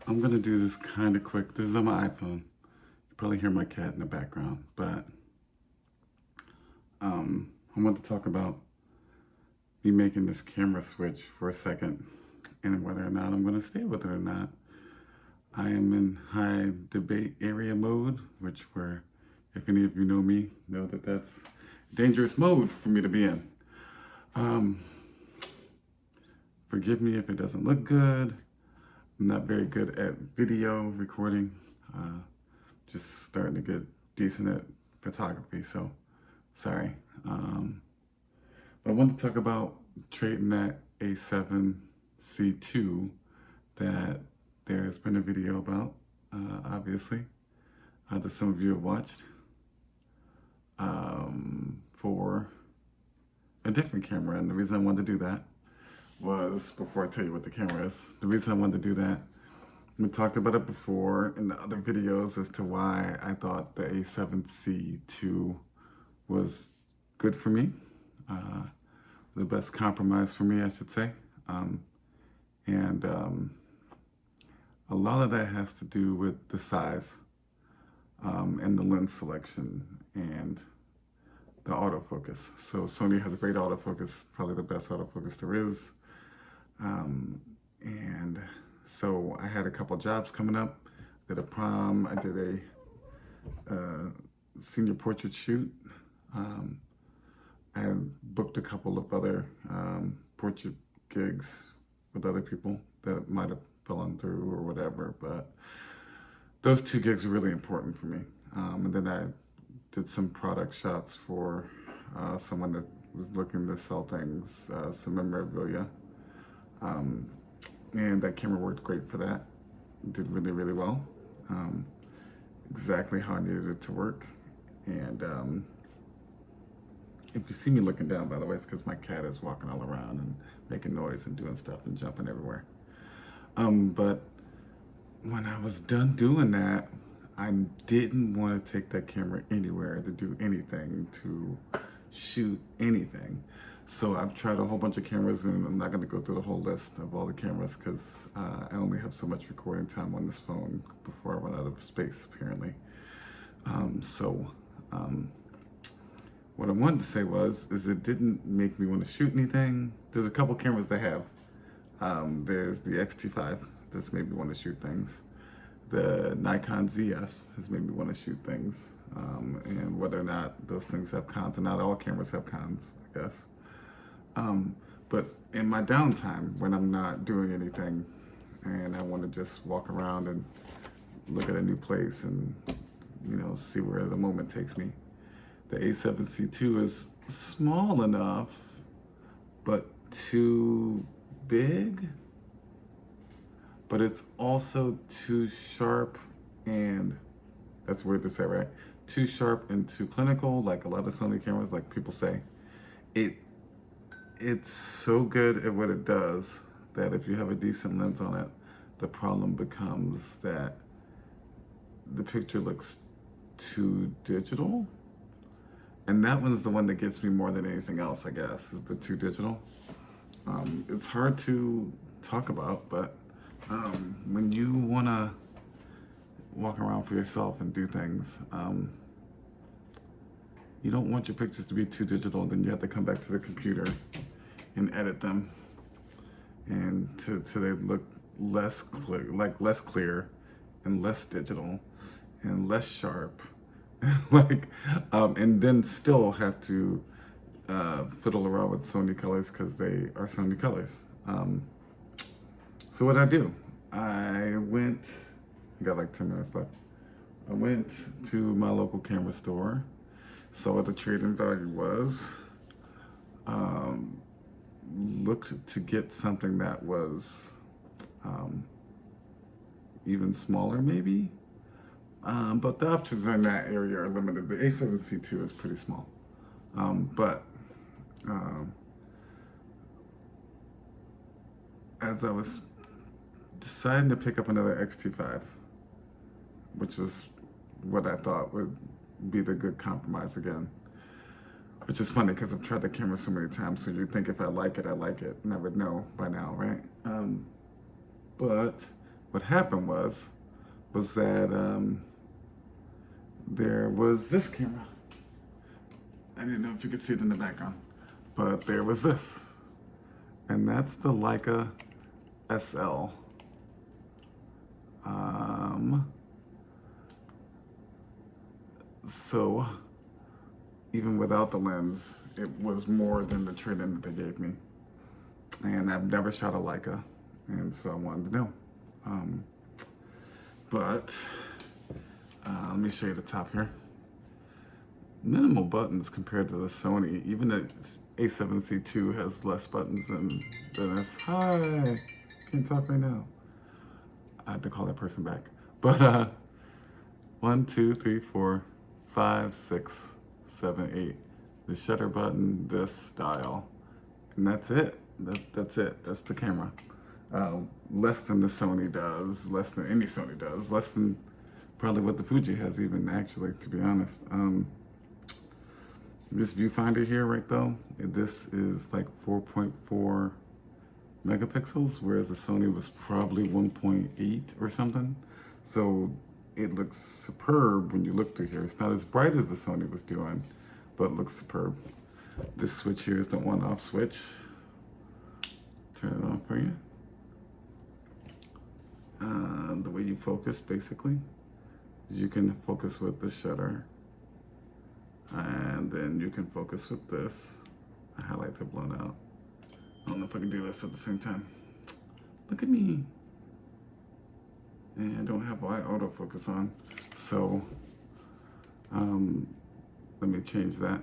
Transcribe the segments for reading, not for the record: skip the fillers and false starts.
I'm gonna do this kind of quick. This is on my iPhone. You probably hear my cat in the background, but I want to talk about me making this camera switch for a second and whether or not I'm gonna stay with it or not. I am in high debate area mode, which where, if any of you know me, know that that's dangerous mode for me to be in. Um, Forgive me if it doesn't look good. I'm not very good at video recording. Uh, just starting to get decent at photography, so sorry. But I wanted to talk about trading that A7C II that there's been a video about, obviously, that some of you have watched, for a different camera. And the reason I wanted to do that was, before I tell you what the camera is, the reason I wanted to do that, we talked about it before in the other videos as to why I thought the A7C II was good for me, the best compromise for me, I should say. And a lot of that has to do with the size, and the lens selection and the autofocus. So Sony has a great autofocus, probably the best autofocus there is. And so I had a couple jobs coming up. Did a prom, I did a senior portrait shoot. I booked a couple of other portrait gigs with other people that might have fallen through or whatever, but those two gigs were really important for me. And then I did some product shots for someone that was looking to sell things, some memorabilia. And that camera worked great for that. It did really, really well. Exactly how I needed it to work. And if you see me looking down, by the way, it's because my cat is walking all around and making noise and doing stuff and jumping everywhere. But when I was done doing that, I didn't want to take that camera anywhere to do anything, to shoot anything. So I've tried a whole bunch of cameras, and I'm not going to go through the whole list of all the cameras because I only have so much recording time on this phone before I run out of space, apparently. So what I wanted to say is it didn't make me want to shoot anything. There's a couple cameras I have. There's the X-T5 that's made me want to shoot things. The Nikon ZF has made me want to shoot things. And whether or not those things have cons, and not all cameras have cons, I guess. But in my downtime, when I'm not doing anything and I want to just walk around and look at a new place and, see where the moment takes me, the A7C II is small enough, but too big. But it's also too sharp, and that's weird to say, right? Too sharp and too clinical, like a lot of Sony cameras, like people say. It's so good at what it does that if you have a decent lens on it, the problem becomes that the picture looks too digital. And that one's the one that gets me more than anything else, I guess, is the too digital. It's hard to talk about, but when you want to walk around for yourself and do things, you don't want your pictures to be too digital. Then you have to come back to the computer and edit them, and to they look less clear and less digital and less sharp, and then still have to fiddle around with Sony colors because they are Sony colors. So what I do, I got like 10 minutes left. I went to my local camera store, saw what the trade-in value was, looked to get something that was even smaller maybe, but the options in that area are limited. The A7C II is pretty small, but as I was deciding to pick up another X-T5, which was what I thought would be the good compromise again. Which is funny because I've tried the camera so many times, so you'd think if I like it, I like it, and I would know by now, right? But what happened was that there was this camera. I didn't know if you could see it in the background, but there was this. And that's the Leica SL. So even without the lens, it was more than the trade-in that they gave me. And I've never shot a Leica, and so I wanted to know. But let me show you the top here. Minimal buttons compared to the Sony. Even the A7CII has less buttons than this. Hi, can't talk right now. I had to call that person back. But 1, 2, 3, 4, 5, 6, 7, 8. The shutter button, this dial, and that's it. That's it. That's the camera. Less than the Sony does, less than any Sony does, less than probably what the Fuji has even, actually, to be honest. This viewfinder here, right though, this is like 4.4 megapixels, whereas the Sony was probably 1.8 or something. So it looks superb when you look through here. It's not as bright as the Sony was doing, but it looks superb. This switch here is the on-off switch. Turn it on for you. The way you focus, basically, is you can focus with the shutter, and then you can focus with this. The highlights are blown out. I don't know if I can do this at the same time. Look at me. And I don't have autofocus on, so let me change that.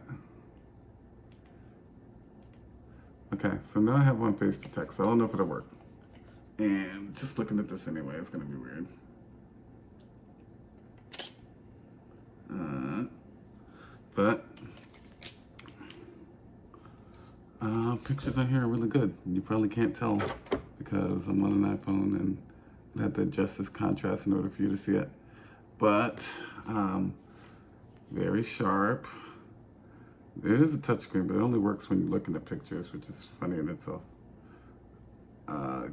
Okay, so now I have one face detect, so I don't know if it'll work. And just looking at this anyway, it's gonna be weird. But pictures on here are really good. You probably can't tell because I'm on an iPhone and I have to adjust this contrast in order for you to see it. But very sharp. There is a touchscreen, but it only works when you're looking at pictures, which is funny in itself.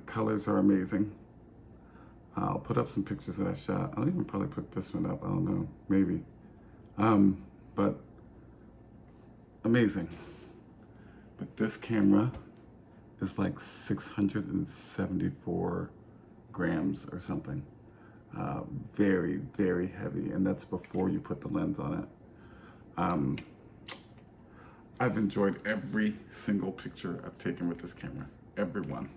Colors are amazing. I'll put up some pictures that I shot. I'll even probably put this one up. I don't know, maybe. But amazing. But this camera is like 674 grams or something. Very, very heavy, and that's before you put the lens on it. I've enjoyed every single picture I've taken with this camera, every one.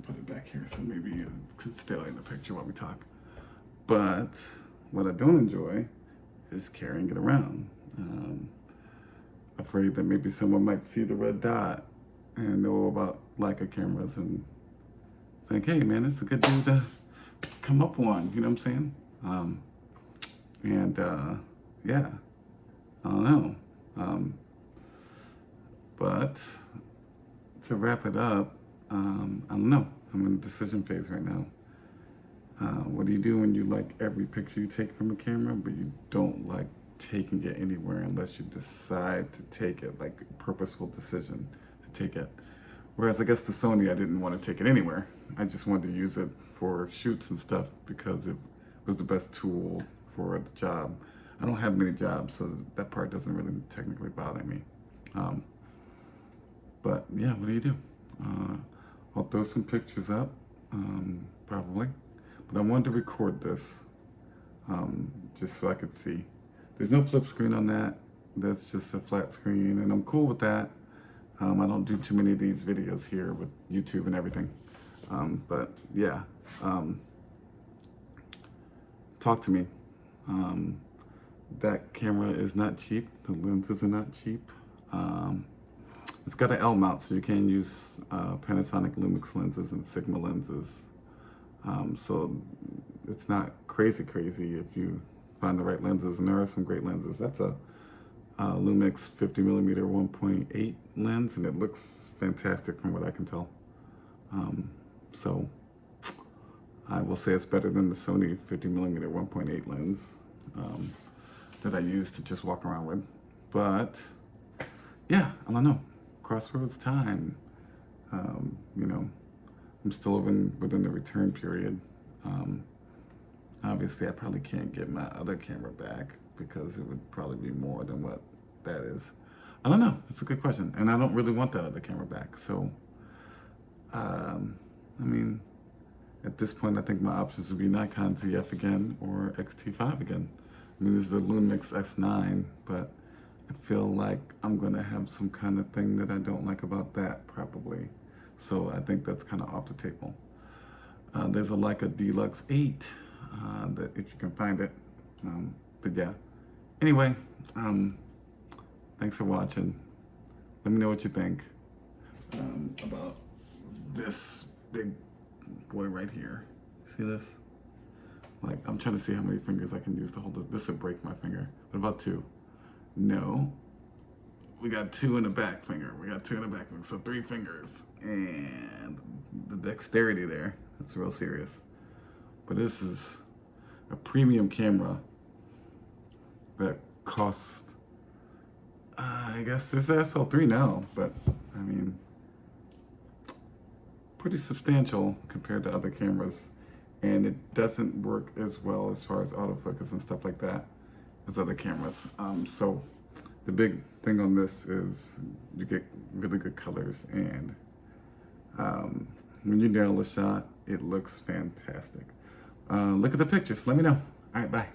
Put it back here so maybe you can stay in the picture while we talk. But what I don't enjoy is carrying it around. Afraid that maybe someone might see the red dot and know about Leica cameras and think, hey man, this is a good dude to come up on, you know what I'm saying? Yeah, I don't know. But to wrap it up, I don't know. I'm in a decision phase right now. What do you do when you like every picture you take from a camera, but you don't like taking it anywhere unless you decide to take it, like a purposeful decision to take it? Whereas I guess the Sony, I didn't want to take it anywhere. I just wanted to use it for shoots and stuff because it was the best tool for the job. I don't have many jobs, so that part doesn't really technically bother me. But yeah, what do you do? I'll throw some pictures up, probably. But I wanted to record this, just so I could see. There's no flip screen on that. That's just a flat screen, and I'm cool with that. I don't do too many of these videos here with YouTube and everything. But yeah, talk to me. That camera is not cheap. The lenses are not cheap. It's got an L mount, so you can use Panasonic Lumix lenses and Sigma lenses. So it's not crazy if you find the right lenses, and there are some great lenses. That's a Lumix 50mm 1.8 lens, and it looks fantastic from what I can tell. So I will say it's better than the Sony 50mm 1.8 lens that I use to just walk around with. But yeah, I don't know. Crossroads time. You know, I'm still within the return period. Obviously, I probably can't get my other camera back because it would probably be more than what that is. I don't know. It's a good question. And I don't really want that other camera back. So, I mean, at this point, I think my options would be Nikon ZF again or X-T5 again. I mean, this is a Lumix S9, but I feel like I'm going to have some kind of thing that I don't like about that, probably. So I think that's kind of off the table. There's a Leica Deluxe 8, that if you can find it. But yeah. Anyway, thanks for watching. Let me know what you think about this big boy right here. See this? Like, I'm trying to see how many fingers I can use to hold this. This would break my finger. What about 2? No. We got 2 in the back finger. We got 2 in the back finger. So 3 fingers. And the dexterity there. That's real serious. But this is a premium camera that cost, I guess it's SL3 now, but I mean, pretty substantial compared to other cameras. And it doesn't work as well as far as autofocus and stuff like that as other cameras. So the big thing on this is you get really good colors, and when you nail a shot, it looks fantastic. Look at the pictures. Let me know. All right, bye.